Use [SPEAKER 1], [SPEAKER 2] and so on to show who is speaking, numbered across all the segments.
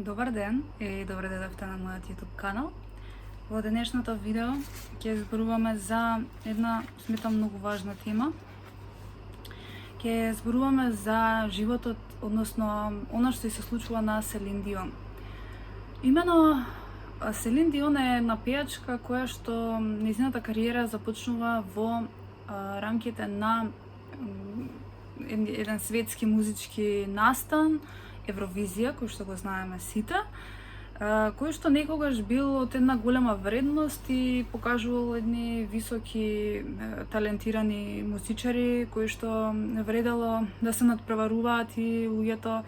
[SPEAKER 1] Добар ден и добре дојдовте на мојот YouTube канал. Во денешното видео ќе зборуваме за една, сметам, многу важна тема. Ќе зборуваме за животот, односно она што се случува на Селин Дион. Имено Селин Дион е една пејачка која што нејзината кариера започнува во рамките на еден светски музички настан, Евровизија, кој што го знаеме сите, кој што некогаш бил од една голема вредност и покажувал едни високи талентирани музичари кои што вредело да се надпреваруваат и луѓето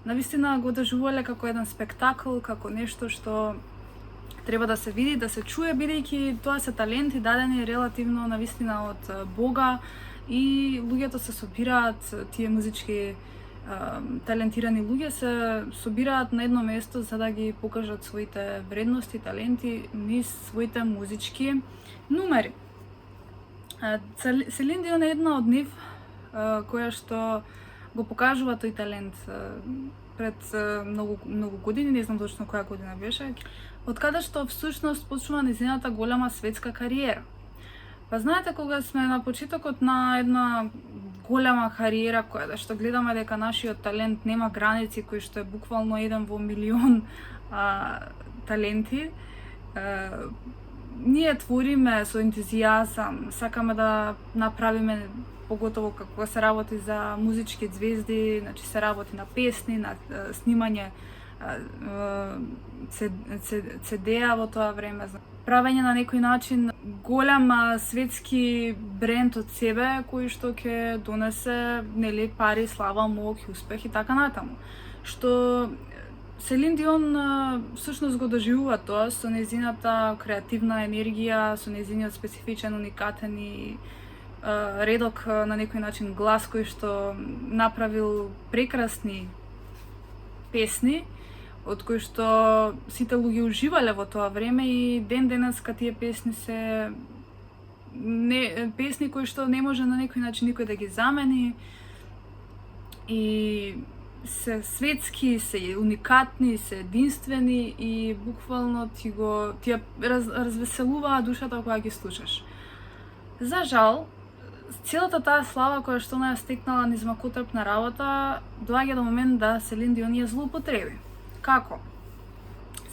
[SPEAKER 1] навистина го доживувале како еден спектакл, како нешто што треба да се види, да се чуе, бидејќи тоа се таленти дадени релативно навистина од Бога и луѓето се собираат, тие музички талентирани луѓе се собираат на едно место за да ги покажат своите вредности, таленти низ своите музички numери. Селин Дион е една од нив која што го покажува тој талент пред многу години, не знам точно која година беше, од каде што всушност почнува нејзината голема светска кариера. Па знаете, кога сме на почетокот на една голема кариера која што гледаме дека нашиот талент нема граници, кој што е буквално еден во милион таленти, ние твориме со ентузијазам, сакаме да направиме, поготово како се работи за музички звезди, значи се работи на песни, на снимање CD-а во тоа време, правење на некој начин голем светски бренд од себе кој што ќе донесе нели пари, слава, мок и успех и така натаму. Што Селин Дион всушност го доживува тоа со нејзината креативна енергија, со нејзиниот специфичен, уникатен и редок на некој начин глас кој што направил прекрасни песни, од кои што сите луѓе уживале во тоа време и ден денеска тие песни се песни кои што не може на некој начин никој да ги замени и се светски, се уникатни, се единствени и буквално ти развеселуваа душата кога ги слушаш. За жал, целата таа слава која што она ја стекнала низ макотрпна работа, доаѓа до момент да Селин Дион ја злоупотреби. Како?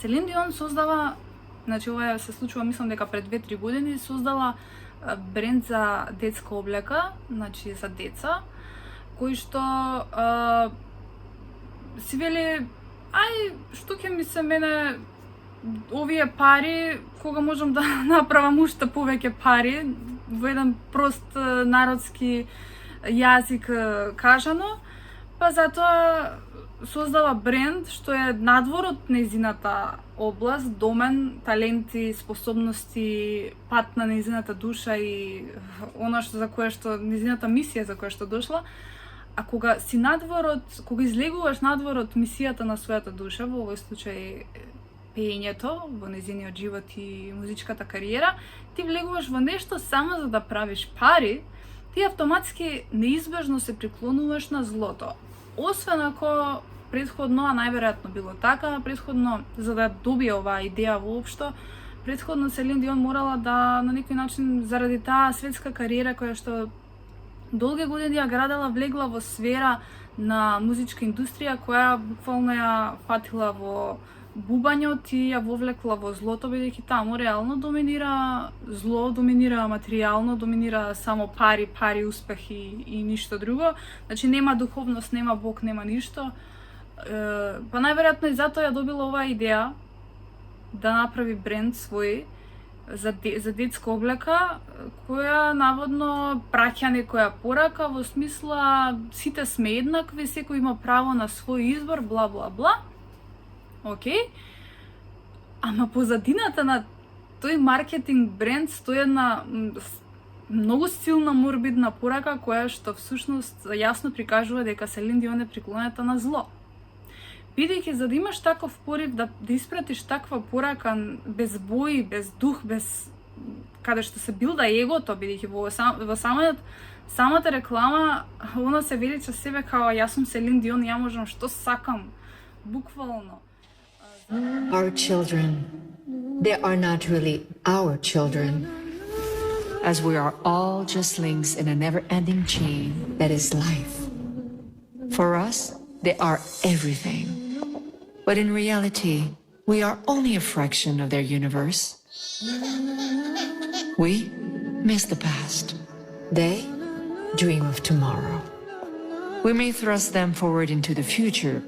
[SPEAKER 1] Селин Дион создава, значи ова се случува, мислам дека пред 2-3 години, создала бренд за детска облека, значи за деца, кој што си вели, што ќе ми се мене овие пари, кога можам да направам уште повеќе пари, во еден прост народски јазик кажано, па затоа создава бренд што е надвор од нејзината област, домен, таленти, способности, пат на нејзината душа и она што за кое што нејзината мисија за која што дошла. А кога си надвор од, кога излегуваш надвор од мисијата на својата душа, во овој случај пеењето, во нејзиниот живот и музичката кариера, ти влегуваш во нешто само за да правиш пари, ти автоматски неизбежно се приклонуваш на злото. Освен ако предходно, а најверојатно било така, предходно за да добие оваа идеја воопшто, предходно Селин Дион морала да на некој начин заради таа светска кариера која што долги години ја градела, влегла во сфера на музичка индустрија која буквално ја фатила во бубањот и ја вовлекла во злото, бидејќи таму реално доминира зло, доминира материјално, доминира само пари, успех и ништо друго. Значи нема духовност, нема Бог, нема ништо. Па најверојатно и затоа ја добила оваа идеја да направи бренд свој за детска облека, која наводно праќа некоја порака во смисла сите сме еднакви, секој има право на свој избор, бла бла бла. Океј. Ама позадината на тој маркетинг бренд стои една многу силна морбидна порака која што всушност јасно прикажува дека Селин Дион е приклонета на зло. Бидејќи за да имаш таков порив да испратиш таква порака без бои, без дух, без каде што се билда егото, бидејќи во самата реклама она се велича себе као јас сум Селин Дион, ја можам што сакам, буквално.
[SPEAKER 2] Our children, they are not really our children, as we are all just links in a never-ending chain that is life. For us, they are everything. But in reality, we are only a fraction of their universe. We miss the past. They dream of tomorrow. We may thrust them forward into the future,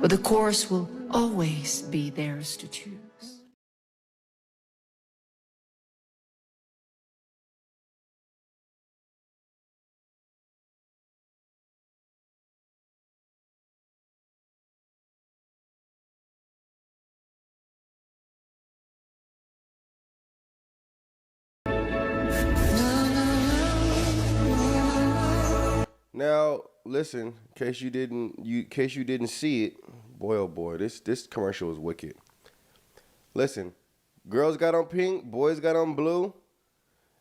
[SPEAKER 2] but the course will always be theirs to choose.
[SPEAKER 3] Now, listen, in case you didn't see it, boy oh boy, this commercial is wicked. Listen, girls got on pink, boys got on blue.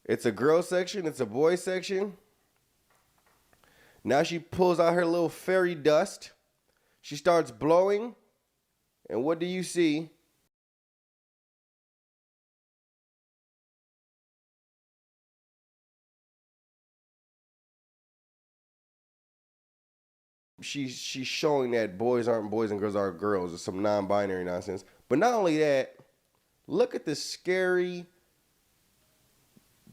[SPEAKER 3] It's a girl section, it's a boy section. Now she pulls out her little fairy dust. She starts blowing, and what do you see? She's showing that boys aren't boys and girls aren't girls. It's some non-binary nonsense. But not only that, look at the scary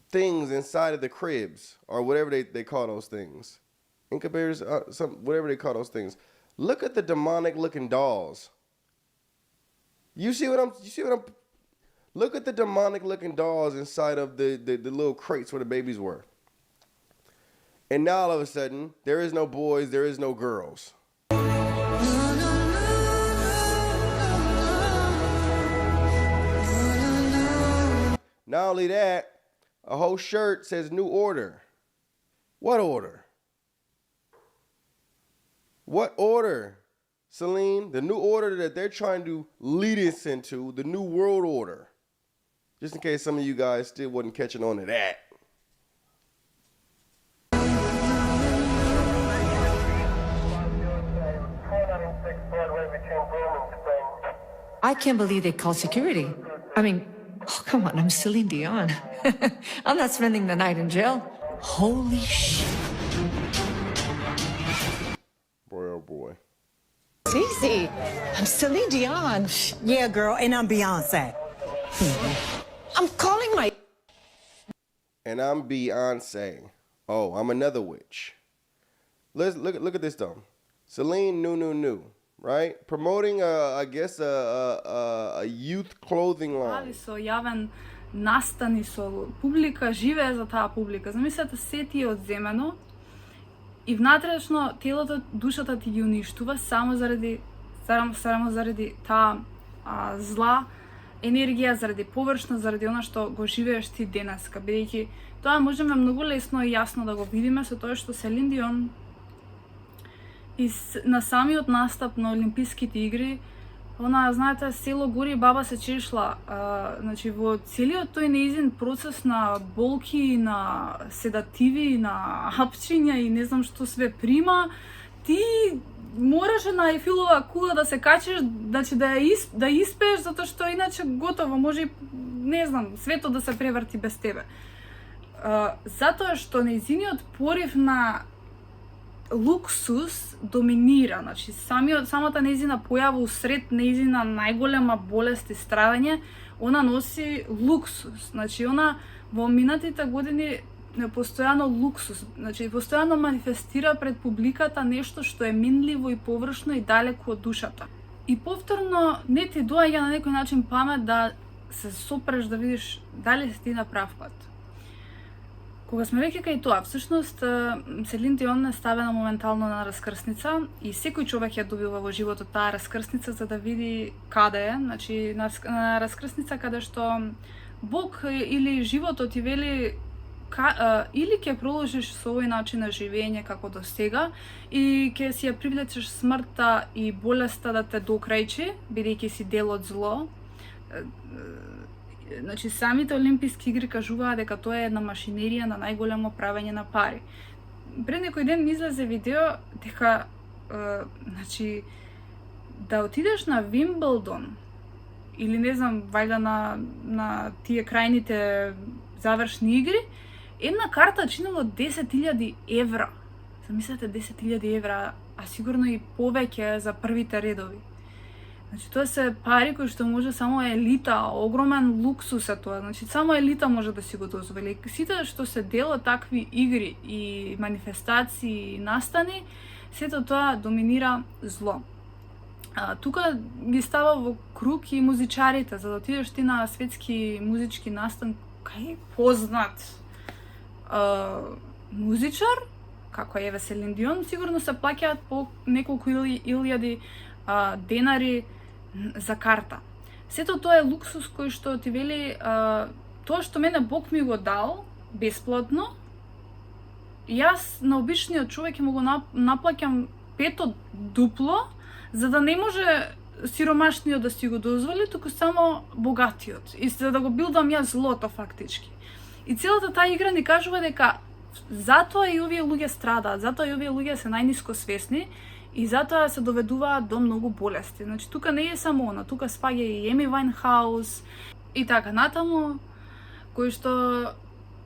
[SPEAKER 3] things inside of the cribs or whatever they call those things. Incubators, whatever they call those things. Look at the demonic looking dolls. You see what I'm look at the demonic looking dolls inside of the little crates where the babies were. And now all of a sudden, there is no boys, there is no girls. Not only that, a whole shirt says New Order. What order? What order, Celine? The new order that they're trying to lead us into, the New World Order. Just in case some of you guys still wasn't catching on to that.
[SPEAKER 2] I can't believe they called security. I mean, oh, come on, I'm Celine Dion. I'm not spending the night in jail. Holy shit.
[SPEAKER 3] Boy, oh boy.
[SPEAKER 4] It's easy. I'm Celine Dion.
[SPEAKER 5] Yeah, girl, and I'm Beyonce.
[SPEAKER 4] I'm calling my...
[SPEAKER 3] And I'm Beyonce. Oh, I'm another witch. Let's look at this though. Celine new, right? Promoting I guess a youth clothing line.
[SPEAKER 1] Со јавен настани со публика, живее за таа публика. Замислете, се ти е одземено и внатрешно телото, душата ти ги уништува само заради таа зла енергија, заради површност, заради она што го живееш ти денеска, бидејќи тоа можеме многу лесно и јасно да го видиме со тоа што Селин Дион и на самиот настап на Олимписките игри, она, знаете, село гори и баба се чешла. Значи, во целиот тој неизин процес на болки, на седативи, на апчиња и не знам што све прима, ти мораше на Ефилова кула да се качиш, значи да испееш, затоа што иначе готово, може, не знам, светот да се преврти без тебе. Затоа што неизиниот порив на луксус доминира, значи самата нејзина појава усред нејзина најголема болест и страдање, она носи луксус. Значи она во минатите години постојано луксус, значи постојано манифестира пред публиката нешто што е минливо и површно и далеку од душата. И повторно не ти доаѓа на некој начин памет да се сопреш да видиш дали си ти на прав пат. Кога сме веќе кај тоа, всушност Селин Дион е ставена моментално на раскрсница и секој човек ја добива во животот таа раскрсница за да види каде е, значи на раскрсница каде што Бог или животот ти вели или ќе продолжиш со овој начин на живење како до сега и ќе си ја привлечеш смртта и болеста да те докрајчи, бидејќи си дел од зло. Значи, самите Олимписки игри кажуваат дека тоа е една машинерија на најголемо правење на пари. Пред некој ден ми излезе видео дека значи да отидеш на Вимблдон или не знам, вајда на тие крајните завршни игри, една карта чинела 10.000 евра. Замислете 10.000 евра, а сигурно и повеќе за првите редови. Значи, тоа се пари кои што може само елита, огромен луксус е тоа. Значи, само елита може да си го дозволи. Сите што се делат такви игри и манифестации и настани, сето тоа доминира зло. Тука ги става во круг и музичарите, за да отидеш ти на светски музички настан, кај познат музичар, како е Селин Дион, сигурно се плаќаат по неколку илјади денари за карта. Сето тоа е луксус кој што ти вели, тоа што мене Бог ми го дал бесплатно, јас на обичниот човек му го наплаќам пето дупло, за да не може сиромашниот да си го дозволи, туку само богатиот. И за да го билдам јас злото фактички. И целата таа игра ни кажува дека затоа и овие луѓе страдаат, затоа и овие луѓе се најниско свесни и затоа се доведуваат до многу болести. Значи тука не е само она, тука спаѓа и Еми Вајнхаус и така натаму, кои што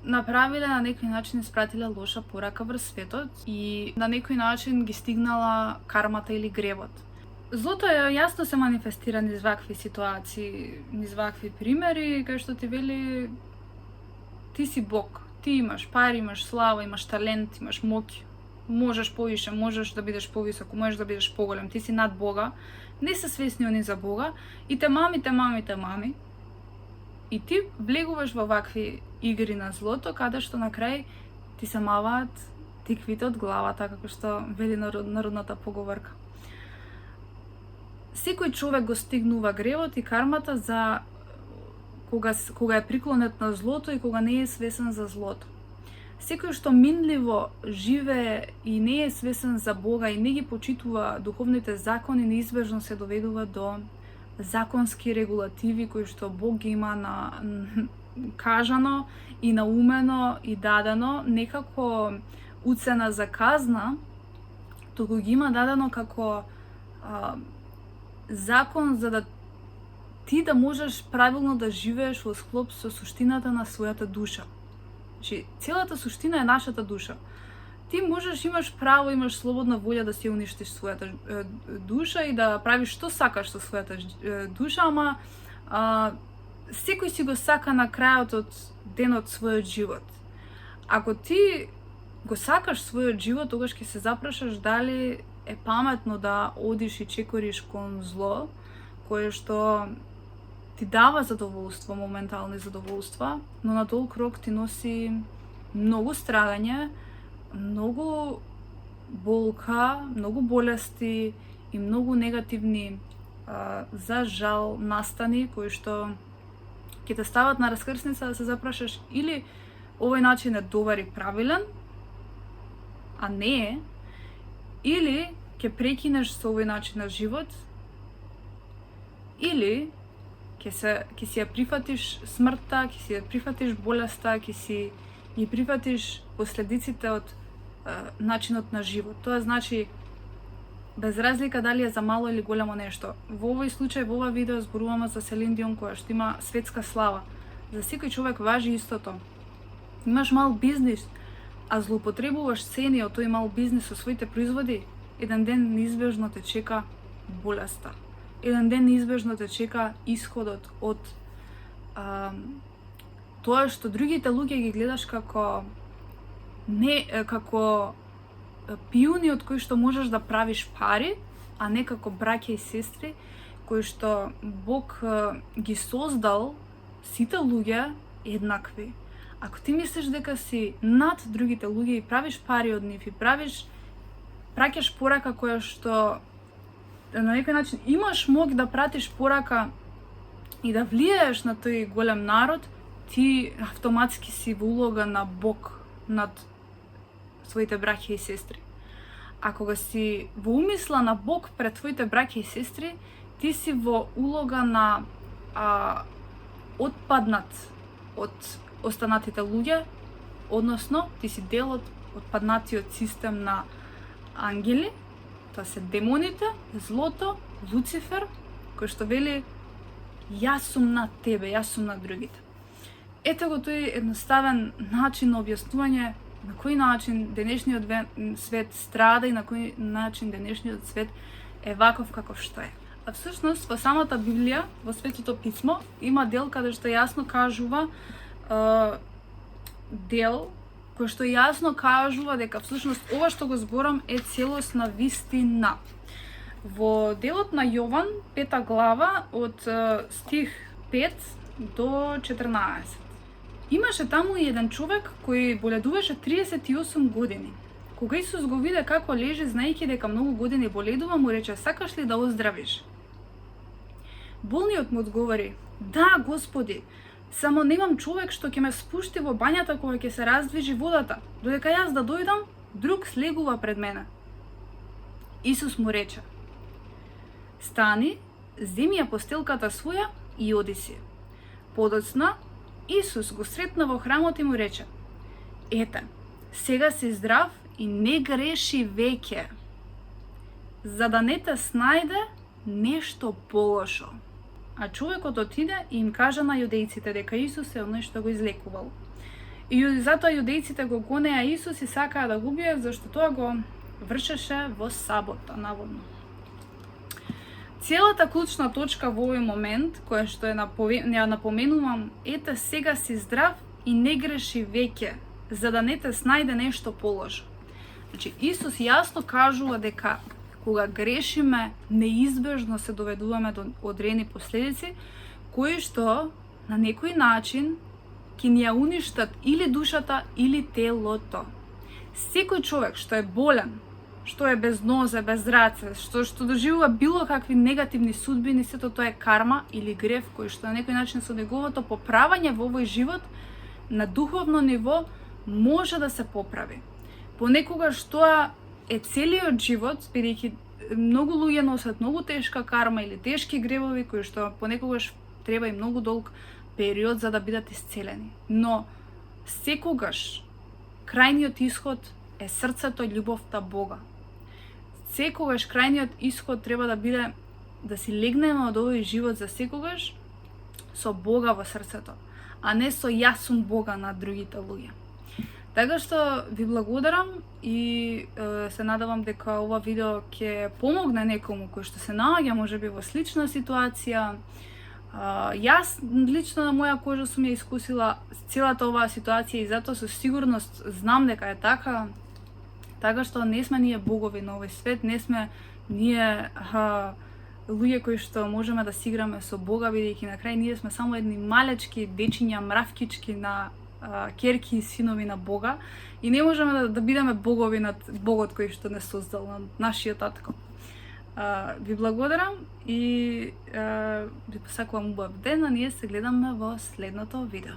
[SPEAKER 1] направиле на некој начин испратиле лоша порака врз светот и на некој начин ги стигнала кармата или гревот. Злото е јасно се манифестира низ вакви ситуации, низ вакви примери, кај што ти вели ти си Бог, ти имаш пари, имаш слава, имаш талент, имаш моќ, можеш повише, можеш да бидеш повисоко, можеш да бидеш поголем, ти си над Бога, не се свесни они за Бога и те мами. И ти влегуваш во вакви игри на злото, каде што на крај ти се маваат тиквите од главата, како што вели народната поговорка. Секој човек го стигнува гревот и кармата за кога е приклонет на злото и кога не е свесен за злото. Секој што минливо живее и не е свесен за Бога и не ги почитува духовните закони, неизбежно се доведува до законски регулативи кои што Бог ги има кажано и наумено и дадено, некако уцена за казна, туку ги има дадено како закон за да ти да можеш правилно да живееш во склоп со суштината на својата душа. Значи, целата суштина е нашата душа. Ти можеш, имаш право, имаш слободна волја да си уништиш својата душа и да правиш што сакаш со својата душа, ама секој си го сака на крајот од денот својот живот. Ако ти го сакаш својот живот, тогаш ќе се запрашаш дали е паметно да одиш и чекориш кон зло, кое што ти дава задоволство, моментални задоволства, но на долг рок ти носи многу страдање, многу болка, многу болести и многу негативни, за жал, настани кои што ќе те стават на раскрсница да се запрашаш или овој начин е добар и правилен, а не е, или ќе прекинеш со овој начин на живот, или ќе си ја прифатиш смртта, ќе си ја прифатиш болеста, ќе си ги прифатиш последиците од начинот на живот. Тоа значи, без разлика дали е за мало или големо нешто. Во овој случај, во ова видео зборуваме за Селин Дион, која што има светска слава. За секој човек важи истото. Имаш мал бизнис, а злоупотребуваш цени од тој мал бизнис со своите производи, еден ден неизбежно те чека болеста. Еден ден неизбежно те чека исходот од тоа што другите луѓе ги гледаш како пиуни од кои што можеш да правиш пари, а не како браќа и сестри кои што Бог ги создал сите луѓе еднакви. Ако ти мислиш дека си над другите луѓе и правиш пари од нив и праќаш порака која што на некој начин имаш моќ да пратиш порака и да влијаеш на тој голем народ, ти автоматски си во улога на Бог над своите браќа и сестри. А кога си во умисла на Бог пред твоите браќа и сестри, ти си во улога на отпаднат од останатите луѓе, односно ти си дел од отпаднатиот систем на ангели, тоа се демоните, злото, Луцифер, кој што вели Јас сум над тебе, јас сум над другите. Ето го тој едноставен начин на објаснување на кој начин денешниот свет страда и на кој начин денешниот свет е ваков каков што е. А всушност во самата Библија, во Светото писмо, има дел каде што јасно кажува дел кој што јасно кажува дека всушност ова што го зборам е целосна вистина. Во делот на Јован, 5 глава, од стих 5 до 14. Имаше таму и еден човек кој боледуваше 38 години. Кога Исус го виде како лежи, знаејќи дека многу години боледува, му рече: "Сакаш ли да оздравиш?" Болниот му одговори: "Да, Господи, само немам човек што ќе ме спушти во бањата кога ќе се раздвижи водата. Додека јас да дојдам, друг слегува пред мене." Исус му рече: "Стани, земи ја постелката своја и оди си." Подоцна Исус го сретна во храмот и му рече: "Ете, сега си здрав и не греши веќе, за да не те снајде нешто полошо." А човекот отиде и им кажа на јудејците дека Исус е оној што го излекувал. И затоа јудејците го гонеа Исус и сакаа да го убијат, зашто тоа го вршеше во сабота, наводно. Целата клучна точка во овој момент, која што ја напоменувам: "Ете, сега си здрав и не греши веќе, за да не те снајде нешто полошо." Значи, Исус јасно кажува дека кога грешиме, неизбежно се доведуваме до одредени последици, кои што на некој начин ќе ни ја уништат или душата, или телото. Секој човек што е болен, што е без нозе, без раце, што доживува било какви негативни судбини, сето тоа е карма или грев, кој што на некој начин со неговото поправање во овој живот на духовно ниво може да се поправи. Понекогаш тоа е целиот живот, бидејќи многу луѓе носат многу тешка карма или тешки гревови, кои што понекогаш треба и многу долг период за да бидат исцелени. Но секогаш крајниот исход е срцето и љубовта Бога. Секогаш крајниот исход треба да биде да си легнеме од овој живот за секогаш со Бога во срцето, а не со јас сум Бога на другите луѓе. Така што ви благодарам и се надевам дека ова видео ќе помогне некому кој што се наоѓа можеби во слична ситуација. Јас лично на моја кожа сум ја искусила целата оваа ситуација и затоа со сигурност знам дека е така. Така што не сме ние богови на овој свет, не сме ние луѓе кои што можеме да си играме со Бога, бидејќи на крај ние сме само едни малечки дечиња, мравкички на керки и синови на Бога и не можеме да бидеме богови над Богот кој што не создал, над нашиот татко. Ви благодарам и ви посакувам убав ден, а ние се гледаме во следното видео.